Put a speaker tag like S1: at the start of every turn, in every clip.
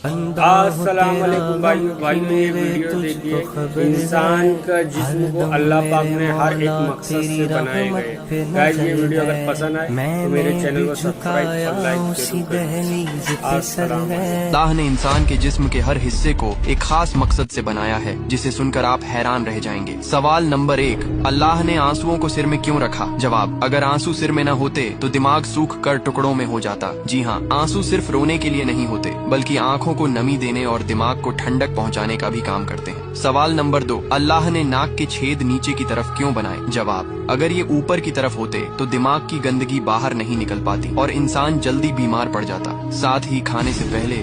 S1: السلام علیکم بھائیوں یہ ویڈیو دیکھیے انسان کا جسم کو اللہ پاک نے ہر ایک مقصد سے بنائے گئے گائز یہ ویڈیو اگر پسند آئے تو میرے چینل کو سبسکرائب اور لائک ضرور کریں۔ السلام علیکم۔
S2: اللہ نے انسان کے جسم کے ہر حصے کو ایک خاص مقصد سے بنایا ہے جسے سن کر آپ حیران رہ جائیں گے۔ سوال نمبر 1، اللہ نے آنسوؤں کو سر میں کیوں رکھا؟ جواب، اگر آنسو سر میں نہ ہوتے تو دماغ سوکھ کر ٹکڑوں میں ہو جاتا۔ جی ہاں، آنسو صرف رونے کے لیے نہیں ہوتے بلکہ آنکھوں کو نمی دینے اور دماغ کو ٹھنڈک پہنچانے کا بھی کام کرتے ہیں۔ سوال نمبر 2، اللہ نے ناک کے چھید نیچے کی طرف کیوں بنائے؟ جواب، اگر یہ اوپر کی طرف ہوتے تو دماغ کی گندگی باہر نہیں نکل پاتی اور انسان جلدی بیمار پڑ جاتا، ساتھ ہی کھانے سے پہلے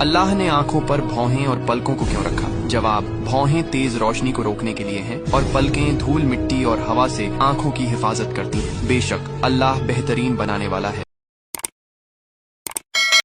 S2: اللہ نے آنکھوں پر بھوہیں اور پلکوں کو کیوں رکھا؟ جواب، بھوہیں تیز روشنی کو روکنے کے لیے ہیں اور پلکیں دھول مٹی اور ہوا سے آنکھوں کی حفاظت کرتی ہیں۔ بے شک اللہ بہترین بنانے والا ہے۔